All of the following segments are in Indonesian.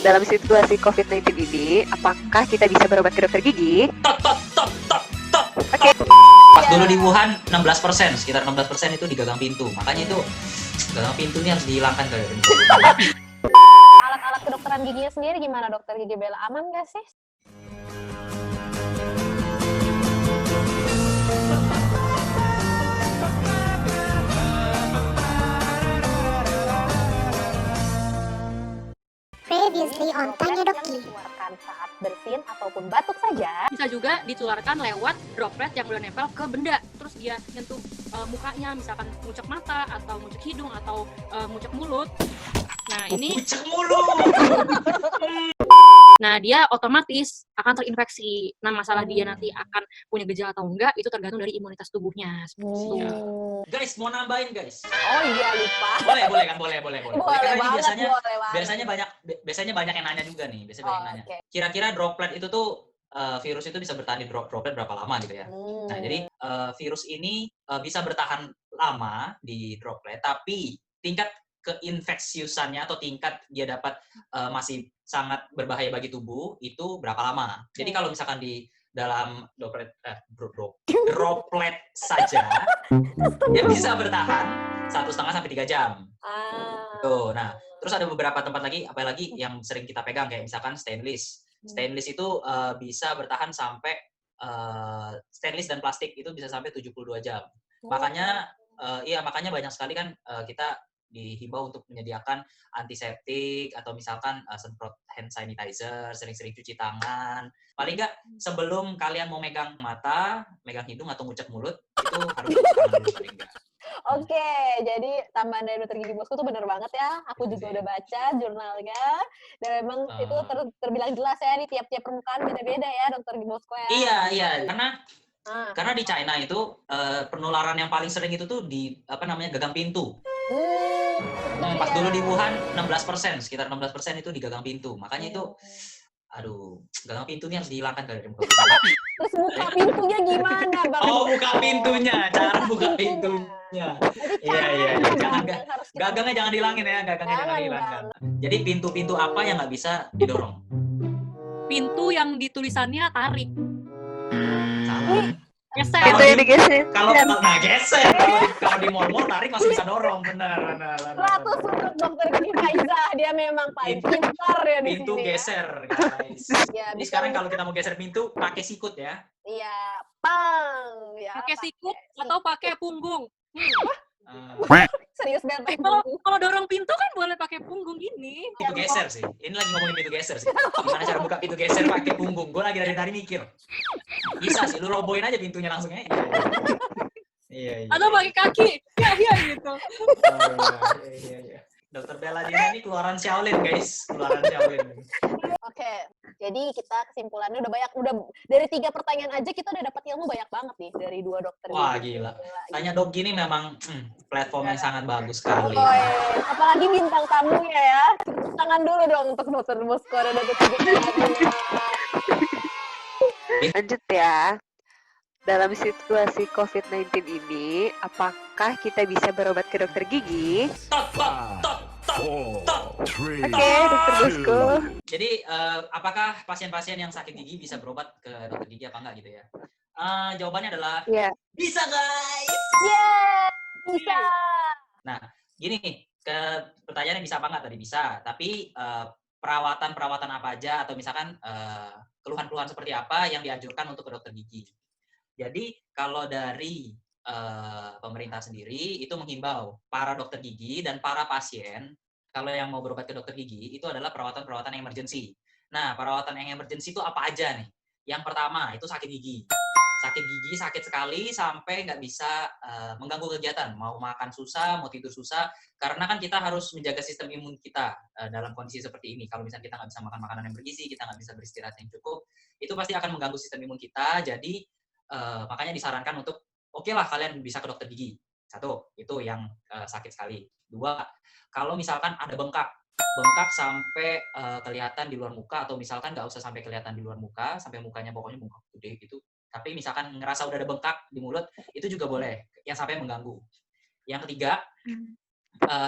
dalam situasi COVID-19 ini, apakah kita bisa berobat ke dokter gigi? Top. Oke. Pas dulu di Wuhan 16%, sekitar 16% itu digagang pintu. Makanya itu gagang pintu ini harus dihilangkan kali ini. Alat-alat kedokteran giginya sendiri gimana dokter gigi Bella? Aman nggak sih? Previously on Tanya Doki. Yang dikeluarkan saat bersin ataupun batuk saja. Bisa juga ditularkan lewat droplet yang udah nempel ke benda, terus dia nyentuh mukanya, misalkan ngucek mata atau ngucek hidung atau ngucek mulut. Nah ini, Pucek mulu. nah dia otomatis akan terinfeksi. Nah masalah dia nanti akan punya gejala atau enggak itu tergantung dari imunitas tubuhnya. Seperti itu. Guys, mau nambahin guys. Oh iya lupa. Boleh kan? Boleh. Boleh Karena ini banget, boleh banget. biasanya banyak yang nanya juga nih. Biasanya banyak yang nanya. Oke. Kira-kira droplet itu tuh virus itu bisa bertahan di droplet berapa lama gitu ya? Nah, jadi virus ini bisa bertahan lama di droplet, tapi tingkat keinfeksiusannya atau tingkat dia dapat masih sangat berbahaya bagi tubuh itu berapa lama. Jadi kalau misalkan di dalam droplet saja dia bisa bertahan 1,5 sampai 3 jam. Tuh, nah, terus ada beberapa tempat lagi, apalagi yang sering kita pegang kayak misalkan stainless. Stainless itu bisa bertahan sampai stainless dan plastik itu bisa sampai 72 jam. Makanya makanya banyak sekali kan kita dihimbau untuk menyediakan antiseptik atau misalkan semprot hand sanitizer, sering-sering cuci tangan. Paling nggak sebelum kalian mau megang mata, megang hidung atau ngucek mulut, itu harus cuci tangan dulu paling nggak. Oke, jadi tambahan dari dokter gigi bosku tuh bener banget ya. Aku juga udah baca jurnalnya dan memang itu terbilang jelas ya di tiap-tiap permukaan beda-beda ya dokter gigi bosku ya. Iya, karena di China itu penularan yang paling sering itu tuh di gagang pintu. Pas dulu di Wuhan 16%, sekitar 16% itu di gagang pintu. Makanya itu gagang pintu ini harus dihilangkan kali ini. Terus buka pintunya gimana, Bang? Oh, buka pintunya, cara buka pintunya. Iya. Gagangnya jangan dihilangin ya, gagangnya jangan dihilangkan. Jadi pintu-pintu apa yang nggak bisa didorong? Pintu yang ditulisannya tarik, Salah. geser. Itu yang digeser. Kalau geser, kalau di mall-mall tarik masih bisa dorong, benar. 100 untuk dokter gigi Faiza, dia memang paling pintar ya di Pintu sini. geser, guys. Ya, Jadi bisa sekarang kalau kita mau geser pintu, pakai sikut ya. Iya, pang. Ya, Pakai sikut atau pakai punggung. serius banget. Kalau dorong pintu kan boleh pakai punggung gini. Pintu geser sih. Ini lagi ngomongin pintu geser sih. Gimana cara buka pintu geser pakai punggung? Gue lagi dari tadi mikir. Bisa sih, lu robohin aja pintunya langsung aja. Iya. Atau pakai kaki. Iya gitu. Iya. Dokter Bella Dina ini keluaran Shaolin, guys. Keluaran Shaolin. Oke, jadi kita kesimpulannya udah banyak, udah dari 3 pertanyaan aja kita udah dapat ilmu banyak banget nih dari 2 dokter. Wah, gila. Tanya Dok gini memang platform yang sangat bagus sekali. Apalagi bintang tamunya ya. Tepuk tangan dulu dong untuk dokter Bosco dan dokter gigi. Lanjut ya. Dalam situasi COVID-19 ini, apakah kita bisa berobat ke dokter gigi? Oke, dokter Bosco. Jadi, apakah pasien-pasien yang sakit gigi bisa berobat ke dokter gigi apa enggak gitu ya? Jawabannya adalah Ya. bisa, guys. Yeah, bisa. Nah, gini nih, pertanyaannya bisa apa enggak tadi? Bisa, tapi perawatan apa aja atau misalkan keluhan-keluhan seperti apa yang dianjurkan untuk ke dokter gigi. Jadi, kalau dari pemerintah sendiri itu menghimbau para dokter gigi dan para pasien kalau yang mau berobat ke dokter gigi itu adalah perawatan-perawatan emergency. Nah, perawatan yang emergency itu apa aja nih? Yang pertama itu sakit gigi. Sakit gigi sakit sekali sampai nggak bisa mengganggu kegiatan. Mau makan susah, mau tidur susah. Karena kan kita harus menjaga sistem imun kita dalam kondisi seperti ini. Kalau misalnya kita nggak bisa makan makanan yang bergizi, kita nggak bisa beristirahat yang cukup, itu pasti akan mengganggu sistem imun kita. Jadi makanya disarankan untuk oke lah kalian bisa ke dokter gigi. 1, itu yang sakit sekali. 2, kalau misalkan ada bengkak sampai kelihatan di luar muka atau misalkan nggak usah sampai kelihatan di luar muka, sampai mukanya pokoknya bengkak gede gitu. Tapi misalkan ngerasa udah ada bengkak di mulut, itu juga boleh, yang sampai mengganggu. Yang ketiga,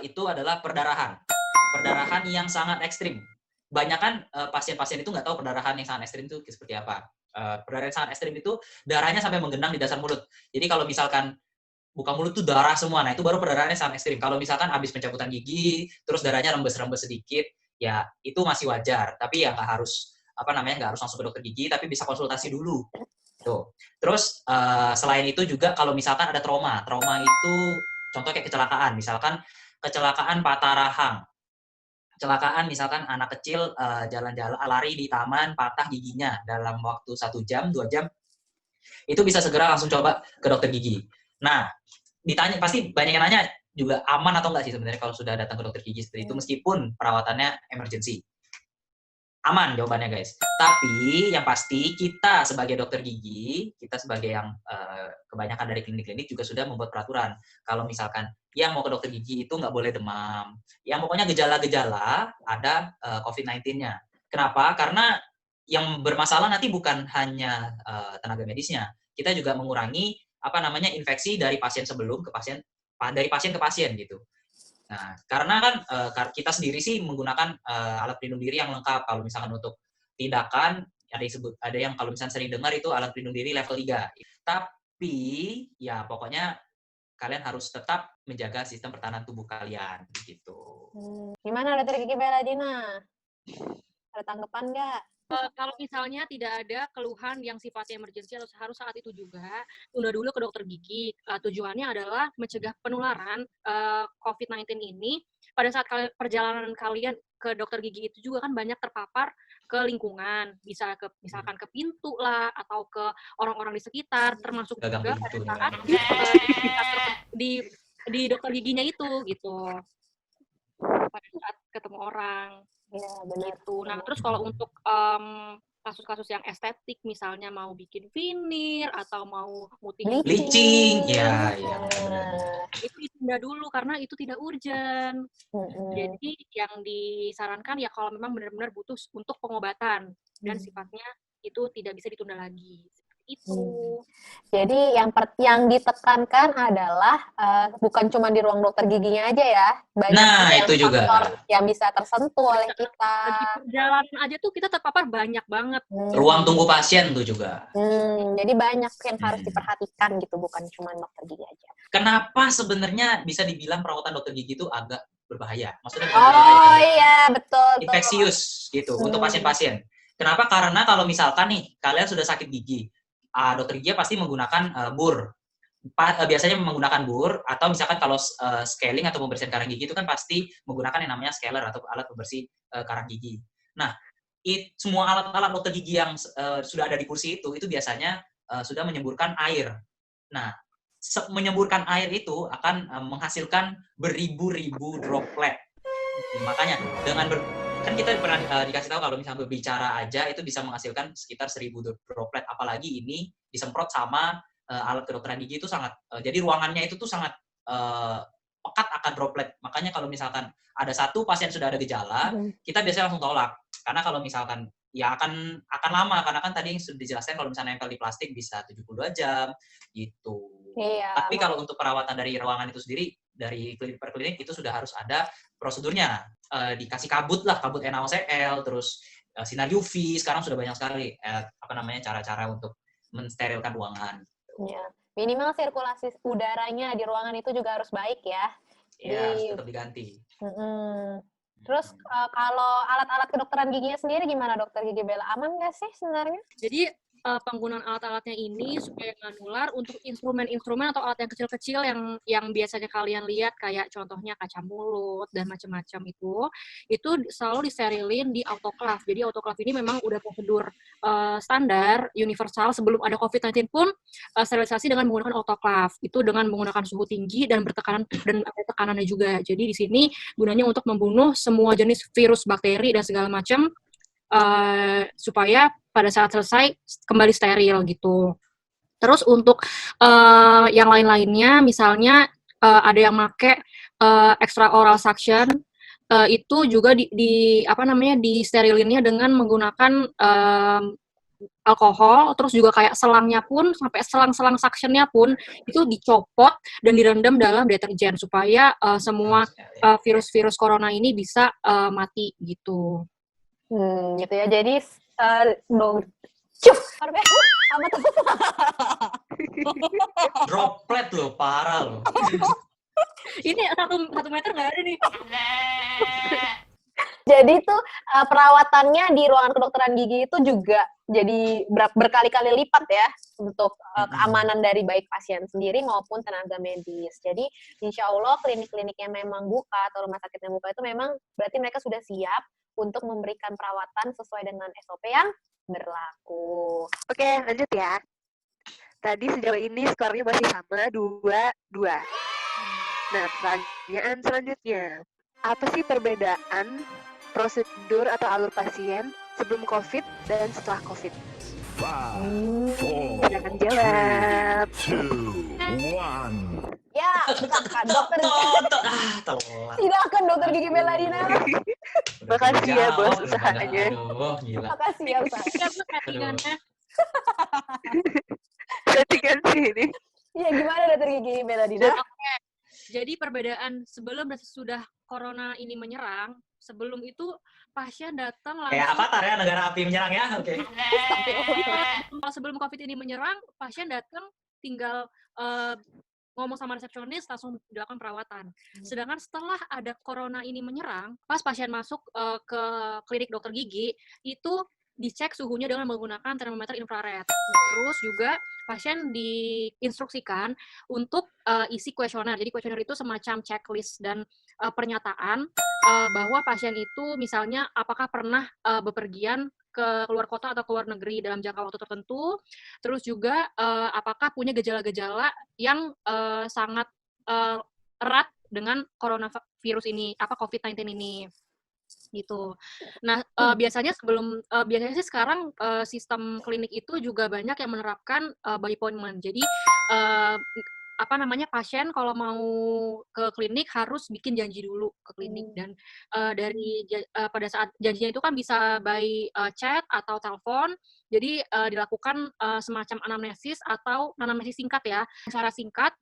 itu adalah perdarahan yang sangat ekstrim. banyakan pasien-pasien itu nggak tahu perdarahan yang sangat ekstrim itu seperti apa. Perdarahan yang sangat ekstrim itu darahnya sampai menggenang di dasar mulut. Jadi kalau misalkan buka mulut tuh darah semua, nah itu baru perdarahannya sangat ekstrim. Kalau misalkan habis pencabutan gigi, terus darahnya rembes-rembes sedikit, ya itu masih wajar. Tapi ya nggak harus nggak harus langsung ke dokter gigi, tapi bisa konsultasi dulu. Tuh. Terus selain itu juga kalau misalkan ada trauma itu contoh kayak kecelakaan, misalkan kecelakaan patah rahang, kecelakaan misalkan anak kecil jalan-jalan lari di taman patah giginya dalam waktu 1 jam 2 jam, itu bisa segera langsung coba ke dokter gigi. Nah, ditanya pasti banyak yang nanya juga aman atau enggak sih sebenarnya kalau sudah datang ke dokter gigi seperti itu meskipun perawatannya emergency. Aman jawabannya guys. Tapi yang pasti kita sebagai dokter gigi, kita sebagai yang kebanyakan dari klinik-klinik juga sudah membuat peraturan. Kalau misalkan yang mau ke dokter gigi itu nggak boleh demam. Yang pokoknya gejala-gejala ada COVID-19-nya. Kenapa? Karena yang bermasalah nanti bukan hanya tenaga medisnya. Kita juga mengurangi infeksi dari pasien sebelum ke pasien, dari pasien ke pasien gitu. Nah, karena kan kita sendiri sih menggunakan alat pelindung diri yang lengkap. Kalau misalkan untuk tindakan, ada yang kalau misalkan sering dengar itu alat pelindung diri level 3. Tapi, ya pokoknya kalian harus tetap menjaga sistem pertahanan tubuh kalian, gitu. Gimana Dokter Gigi Bella Dina? Ada tanggapan nggak? Kalau misalnya tidak ada keluhan yang sifatnya emergensi atau harus saat itu juga, tunda dulu ke dokter gigi. Tujuannya adalah mencegah penularan COVID-19 ini. Pada saat perjalanan kalian ke dokter gigi itu juga kan banyak terpapar ke lingkungan, bisa ke misalkan ke pintu lah atau ke orang-orang di sekitar, termasuk juga pada saat di dokter giginya itu gitu. Pada saat ketemu orang. Ya, benar. Gitu. Nah, terus kalau untuk kasus-kasus yang estetik, misalnya mau bikin veneer atau mau mutihin bleaching, ya benar. Itu ditunda dulu karena itu tidak urgent. Jadi yang disarankan ya kalau memang benar-benar butuh untuk pengobatan dan sifatnya itu tidak bisa ditunda lagi. Itu. Jadi yang ditekankan adalah bukan cuma di ruang dokter giginya aja ya, banyak itu juga yang bisa tersentuh oleh kita. Di perjalanan aja tuh kita terpapar banyak banget. Ruang tunggu pasien tuh juga. Jadi banyak yang harus diperhatikan gitu, bukan cuma dokter gigi aja. Kenapa sebenarnya bisa dibilang perawatan dokter gigi itu agak berbahaya? Maksudnya Iya betul. Infeksius gitu untuk pasien-pasien. Kenapa? Karena kalau misalkan nih kalian sudah sakit gigi, dokter gigi pasti menggunakan bur. Biasanya menggunakan bur atau misalkan kalau scaling atau pembersihan karang gigi itu kan pasti menggunakan yang namanya scaler atau alat pembersih karang gigi. Nah, semua alat-alat dokter gigi yang sudah ada di kursi itu biasanya sudah menyemburkan air. Nah, menyemburkan air itu akan menghasilkan beribu-ribu droplet. Makanya kan kita pernah dikasih tahu kalau misalnya berbicara aja itu bisa menghasilkan sekitar 1000 droplet, apalagi ini disemprot sama alat kedokteran gigi itu sangat jadi ruangannya itu tuh sangat pekat akan droplet. Makanya kalau misalkan ada satu pasien sudah ada gejala, kita biasanya langsung tolak. Karena kalau misalkan ya akan lama, karena kan tadi sudah dijelaskan kalau misalnya nempel di plastik bisa 72 jam gitu. Iya. Tapi kalau untuk perawatan dari ruangan itu sendiri dari klinik per klinik itu sudah harus ada prosedurnya. Dikasih kabut NaOCl, terus sinar UV. Sekarang sudah banyak sekali cara-cara untuk mensterilkan ruangan. Ya. Minimal sirkulasi udaranya di ruangan itu juga harus baik ya. Iya, tetap diganti. Terus kalau alat-alat kedokteran giginya sendiri gimana Dokter Gigi Bella? Aman nggak sih sebenarnya? Jadi penggunaan alat-alatnya ini supaya nggak nular untuk instrumen-instrumen atau alat yang kecil-kecil yang biasanya kalian lihat kayak contohnya kaca mulut dan macam-macam itu selalu disterilin di autoclave. Jadi autoclave ini memang udah prosedur standar universal sebelum ada COVID-19 pun sterilisasi dengan menggunakan autoclave. Itu dengan menggunakan suhu tinggi dan bertekanan dan ada tekanannya juga. Jadi di sini gunanya untuk membunuh semua jenis virus, bakteri dan segala macam supaya pada saat selesai kembali steril gitu. Terus untuk yang lain-lainnya, misalnya ada yang make extra oral suction, itu juga disterilinnya dengan menggunakan alkohol, terus juga kayak selangnya pun, sampai selang-selang suctionnya pun itu dicopot dan direndam dalam deterjen supaya semua virus-virus corona ini bisa mati gitu. Gitu ya. Jadi dong. Cuk, apa tuh? Droplet loh, parah loh. Ini 1 meter nggak ada nih. Jadi tuh perawatannya di ruangan kedokteran gigi itu juga jadi berkali-kali lipat ya untuk keamanan dari baik pasien sendiri maupun tenaga medis. Jadi insya Allah klinik-klinik yang memang buka atau rumah sakit yang buka itu memang berarti mereka sudah siap untuk memberikan perawatan sesuai dengan SOP yang berlaku. Oke, lanjut ya. Tadi sejauh ini skornya masih sama, 2-2. Nah, pertanyaan selanjutnya. Apa sih perbedaan prosedur atau alur pasien sebelum COVID dan setelah COVID? 5, 4, Silakan jawab. 2, 1. Ya, silakan dokter. Telat. Silakan dokter gigi Meladina. Makasih ya, Bos, Jawab, usahanya. Aduh, gila. Makasih ya Ustaz. Siap tuh settingannya. Settingan sih ini. Iya, gimana dokter gigi Meladina? Oke. Jadi perbedaan sebelum dan sesudah corona ini menyerang, sebelum itu pasien datang Kayak langsung. Avatar ya, negara api menyerang ya. Oke. Kalau sebelum COVID ini menyerang, pasien datang tinggal ngomong sama resepsionis langsung dilakukan perawatan. Sedangkan setelah ada corona ini menyerang, pas pasien masuk ke klinik dokter gigi, itu dicek suhunya dengan menggunakan termometer infrared. Terus juga pasien diinstruksikan untuk isi kuesioner. Jadi kuesioner itu semacam checklist dan pernyataan bahwa pasien itu misalnya apakah pernah bepergian ke luar kota atau ke luar negeri dalam jangka waktu tertentu. Terus juga apakah punya gejala-gejala yang sangat erat dengan coronavirus ini, COVID-19 ini. Gitu. Nah, biasanya sih sekarang sistem klinik itu juga banyak yang menerapkan by appointment. Jadi pasien kalau mau ke klinik harus bikin janji dulu ke klinik dan pada saat janjinya itu kan bisa by chat atau telepon. Jadi dilakukan semacam anamnesis atau anamnesis singkat ya, secara singkat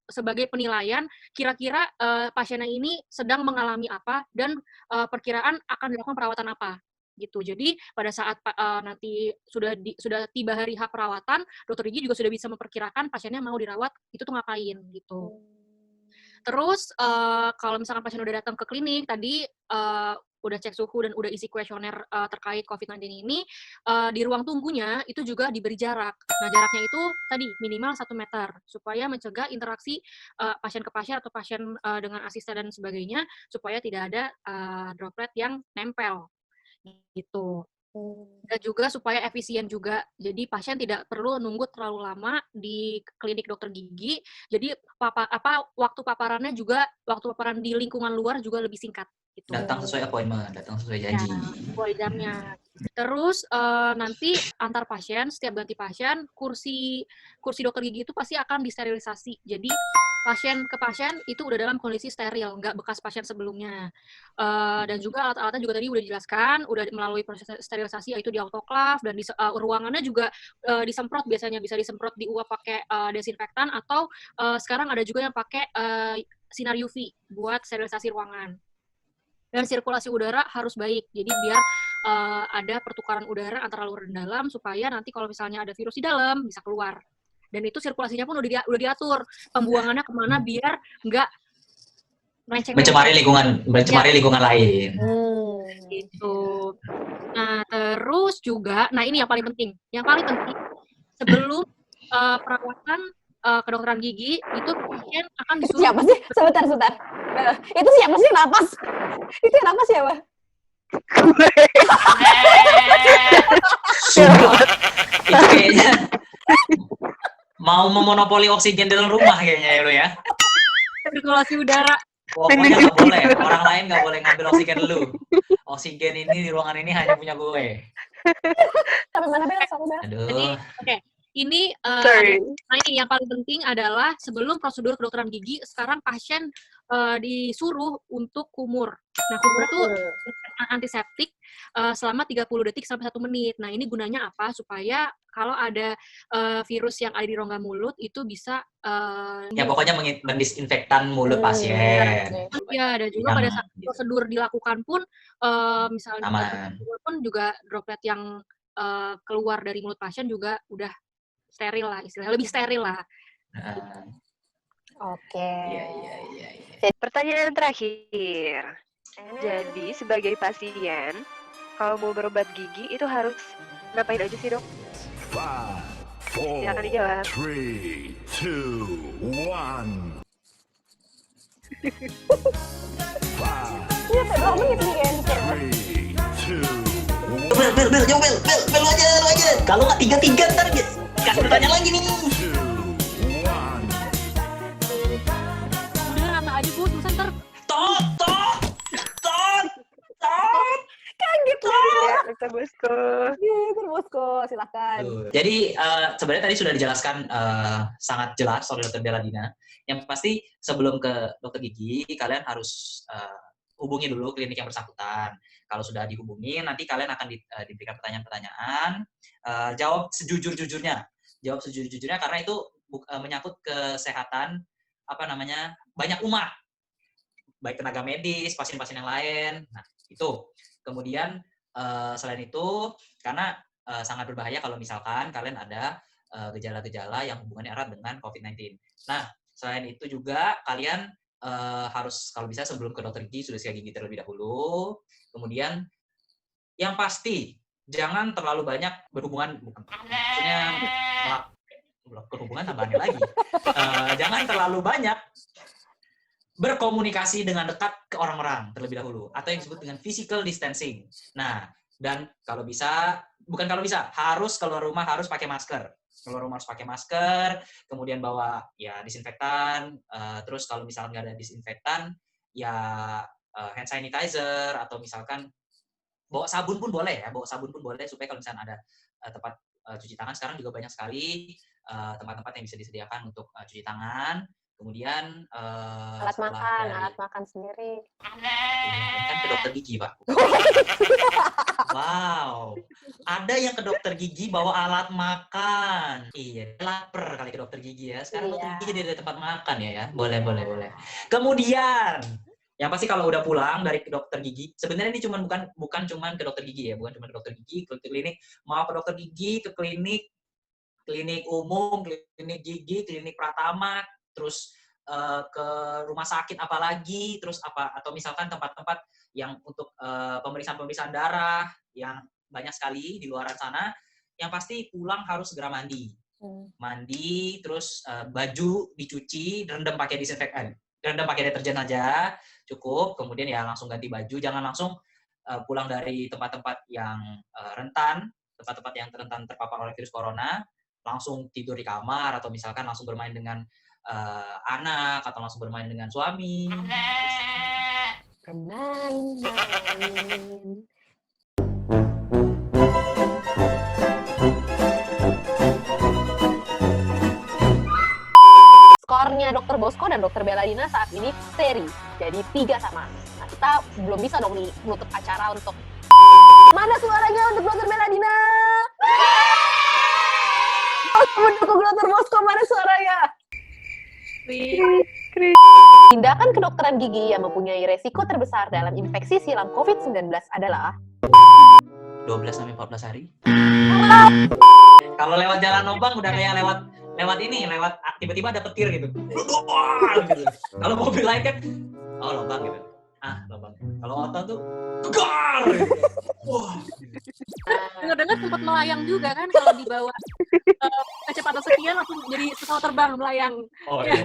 sebagai penilaian kira-kira pasiennya ini sedang mengalami apa dan perkiraan akan dilakukan perawatan apa gitu. Jadi pada saat nanti sudah tiba hari H perawatan, dokter gigi juga sudah bisa memperkirakan pasiennya mau dirawat itu tuh ngapain gitu. Terus kalau misalkan pasien udah datang ke klinik tadi udah cek suhu dan udah isi kuesioner terkait COVID-19 ini, di ruang tunggunya itu juga diberi jarak. Nah, jaraknya itu tadi minimal 1 meter supaya mencegah interaksi pasien ke pasien atau pasien dengan asisten dan sebagainya supaya tidak ada droplet yang nempel gitu. Dan juga supaya efisien juga. Jadi pasien tidak perlu nunggu terlalu lama di klinik dokter gigi. Jadi waktu paparannya juga waktu paparan di lingkungan luar juga lebih singkat gitu. Datang sesuai appointment, datang sesuai janji. Ya, sesuai jamnya. Terus nanti antar pasien, setiap ganti pasien, kursi dokter gigi itu pasti akan disterilisasi. Jadi pasien ke pasien itu udah dalam kondisi steril, nggak bekas pasien sebelumnya. Dan juga alat-alatnya juga tadi udah dijelaskan, udah melalui proses sterilisasi yaitu di autoclave dan di ruangannya juga disemprot, biasanya bisa disemprot diuap pakai desinfektan atau sekarang ada juga yang pakai sinar UV buat sterilisasi ruangan. Dan sirkulasi udara harus baik, jadi biar ada pertukaran udara antara luar dan dalam supaya nanti kalau misalnya ada virus di dalam bisa keluar. Dan itu sirkulasinya pun udah diatur, pembuangannya kemana biar nggak mencemari lingkungan lain. Gitu. Nah, terus juga, ini yang paling penting sebelum perawatan kedokteran gigi itu pasien akan disuruh. Siapa sih? Sebentar. Itu siapa sih napas? Itu yang napas siapa? Sumpah, itu kayaknya mau memonopoli oksigen dalam rumah kayaknya ya lo ya. Sirkulasi udara. Pokoknya nggak boleh, orang lain nggak boleh ngambil oksigen lu. Oksigen ini di ruangan ini hanya punya gue. Sampai mana Bel? Aduh. Oke. Ini yang paling penting adalah sebelum prosedur kedokteran gigi, sekarang pasien disuruh untuk kumur. Nah, kumur itu antiseptik selama 30 detik sampai 1 menit. Nah, ini gunanya apa? Supaya kalau ada virus yang ada di rongga mulut itu bisa Ya pokoknya mendisinfektan mulut pasien. ya, dan juga pada saat prosedur dilakukan pun misalnya Aman. pun juga droplet yang keluar dari mulut pasien juga udah steril lah, istilahnya lebih steril lah. Nah, Oke. iya. Pertanyaan terakhir. Jadi sebagai pasien, kalau mau berobat gigi itu harus ngapain aja sih, Dok? 5, Silakan 4, dijawab. 3, 2, 1. 5, Iya, 2 menit nih kayak mikir. 3, 2, Bel lu aja. Kalau nggak 3-3 ntar kasih pertanyaan lagi nih. 2, 1. Udah rata aja Bu, susah ntar. Tot. Ya, Dr. Bosko. Iya, Dr. Bosko, silakan. Jadi sebenarnya tadi sudah dijelaskan sangat jelas oleh Dr. Beladina. Yang pasti sebelum ke dokter gigi, kalian harus hubungi dulu klinik yang bersangkutan. Kalau sudah dihubungi, nanti kalian akan diberikan pertanyaan-pertanyaan. Jawab sejujur-jujurnya. Karena itu menyangkut kesehatan banyak umat. Baik tenaga medis, pasien-pasien yang lain. Nah, itu. Kemudian selain itu, karena sangat berbahaya kalau misalkan kalian ada gejala-gejala yang hubungannya erat dengan COVID-19. Nah, selain itu juga kalian harus kalau bisa sebelum ke dokter gigi sudah sikat gigi terlebih dahulu. Kemudian yang pasti jangan terlalu banyak berhubungan, maksudnya berhubungan tambahannya lagi. Jangan terlalu banyak berkomunikasi dengan dekat ke orang-orang terlebih dahulu, atau yang disebut dengan physical distancing. Nah, dan harus keluar rumah harus pakai masker. Kemudian bawa ya disinfektan, terus kalau misalnya nggak ada disinfektan, ya hand sanitizer, atau misalkan bawa sabun pun boleh supaya kalau misalnya ada tempat cuci tangan, sekarang juga banyak sekali tempat-tempat yang bisa disediakan untuk cuci tangan. Kemudian Alat makan sendiri. kan ke dokter gigi, Pak. Wow, ada yang ke dokter gigi bawa alat makan. Iya, lapar kali ke dokter gigi ya. Sekarang dokter gigi jadi ada tempat makan ya. Boleh. Kemudian, yang pasti kalau udah pulang dari ke dokter gigi, sebenarnya ini bukan cuma ke dokter gigi ya, bukan cuma ke dokter gigi, ke klinik, mau ke dokter gigi, ke klinik umum, klinik gigi, klinik Pratama, terus ke rumah sakit apalagi, terus atau misalkan tempat-tempat yang untuk pemeriksaan darah yang banyak sekali di luaran sana, yang pasti pulang harus segera mandi. Mandi, terus baju dicuci, rendam pakai disinfektan, rendam pakai deterjen aja cukup. Kemudian ya langsung ganti baju, jangan langsung pulang dari tempat-tempat yang rentan terpapar oleh virus corona, langsung tidur di kamar, atau misalkan langsung bermain dengan anak, atau langsung bermain dengan suami. Skornya Dr. Bosko dan Dr. Beladina saat ini seri, jadi 3-3. Nah, kita belum bisa dong nih menutup acara untuk mana suaranya untuk Dr. Beladina? Mendukung Dr. Bosko, mana suaranya? Tindakan kedokteran gigi yang mempunyai resiko terbesar dalam infeksi silam COVID-19 adalah 12-14 hari. Kalau lewat jalan lubang udah kayak lewat tiba-tiba ada petir gitu. Kalau mobil lain kan lubang gitu. Lubang. Kalau otot tuh gegar. Wah. Dengar-dengar sempat melayang juga kan kalau dibawa kecepatan sekian langsung jadi pesawat terbang melayang. Oh iya.